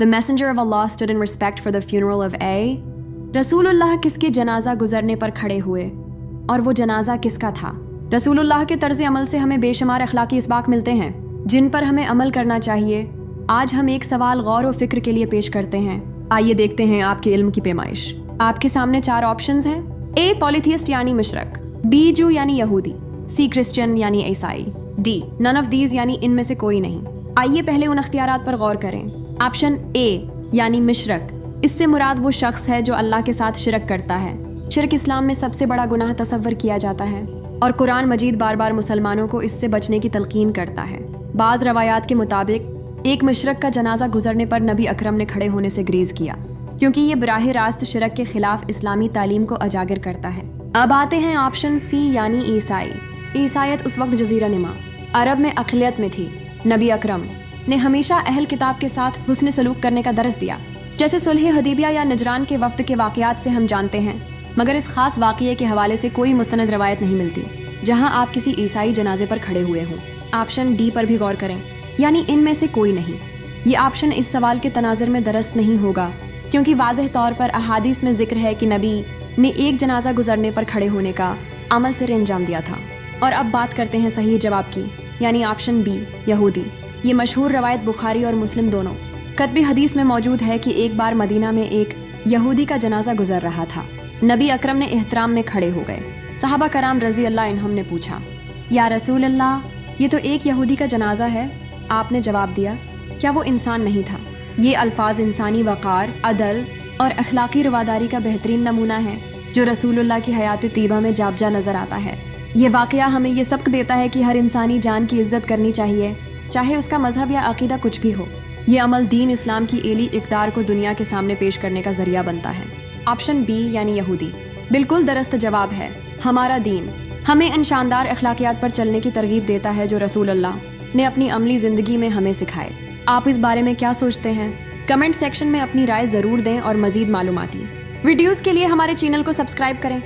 The messenger of Allah stood in respect for the funeral of A. रसूलुल्लाह किसके जनाजा गुजरने पर खड़े हुए और वो जनाजा किसका था? रसूलुल्लाह के तर्ज अमल से हमें बेशुमार अखलाकी इसबाक मिलते हैं जिन पर हमें अमल करना चाहिए। आज हम एक सवाल गौर व फिक्र के लिए पेश करते हैं। आइए देखते हैं आपके इल्म की पैमाइश। आपके सामने 4 ऑप्शंस हैं। A. पॉलीथियस्ट यानी मुशरक, B. जू यानी यहूदी, C. क्रिश्चियन यानी ईसाई, D. नन ऑफ दीज यानी इनमें से कोई नहीं। आइए पहले उन अख्तियारात पर गौर करें। ऑप्शन A यानी मुशरक, इससे मुराद वो शख्स है जो अल्लाह के साथ शिरक करता है। शिरक इस्लाम में सबसे बड़ा गुनाह तसव्वुर किया जाता है और कुरान मजीद बार बार मुसलमानों को इससे बचने की तलकीन करता है। बाज़ रवायात के मुताबिक एक मुशरक का जनाजा गुजरने पर नबी अकरम ने खड़े होने से ग्रेज किया क्योंकि ये बराह रास्त शिरक के खिलाफ इस्लामी तालीम को उजागर करता है। अब आते हैं ऑप्शन C यानी ईसाई। ईसाइयत उस वक्त जजीरा निमा अरब में अक़लियत में थी। नबी अकरम ने हमेशा अहल किताब के साथ हुस्न सलूक करने का दर्स दिया, जैसे सुलह हदीबिया या नजरान के वफ्द के वाक़यात से हम जानते हैं, मगर इस खास वाक़ये के हवाले से कोई मुस्तनद रवायत नहीं मिलती जहां आप किसी ईसाई जनाजे पर खड़े हुए हों। ऑप्शन D पर भी गौर करें, यानी इनमें से कोई नहीं। ये ऑप्शन इस सवाल के तनाज़ुर में दरस्त नहीं होगा क्योंकि वाज़ेह तौर पर अहादीस में जिक्र है कि नबी ने एक जनाजा गुजरने पर खड़े होने का अमल सिर अंजाम दिया था। और अब बात करते हैं सही जवाब की, यानी ऑप्शन B यहूदी। ये मशहूर रवायत बुखारी और मुस्लिम दोनों कतबी हदीस में मौजूद है कि एक बार मदीना में एक यहूदी का जनाजा गुजर रहा था। नबी अकरम ने एहतराम में खड़े हो गए। सहाबा कराम रज़ी अल्लाह अन्हुम ने पूछा, या रसूल अल्लाह, ये तो एक यहूदी का जनाजा है। आपने जवाब दिया, क्या वो इंसान नहीं था? ये अल्फाज इंसानी वक़ार, अदल और अखलाकी रवादारी का बेहतरीन नमूना है जो रसूलुल्लाह की हयात तीबा में जाबजा नज़र आता है। ये वाक़या हमें ये सबक देता है कि हर इंसानी जान की इज़्ज़त करनी चाहिए, चाहे उसका मजहब या अकीदा कुछ भी हो। ये अमल दीन इस्लाम की एली इक़दार को दुनिया के सामने पेश करने का ज़रिया बनता है। ऑप्शन B यानी यहूदी बिल्कुल दरस्त जवाब है। हमारा दीन हमें इन शानदार अखलाकियात पर चलने की तरगीब देता है जो रसूलुल्लाह ने अपनी अमली ज़िंदगी में हमें सिखाए। आप इस बारे में क्या सोचते हैं? कमेंट सेक्शन में अपनी राय ज़रूर दें और मज़ीद मालूमाती वीडियोज़ के लिए हमारे चैनल को सब्सक्राइब करें।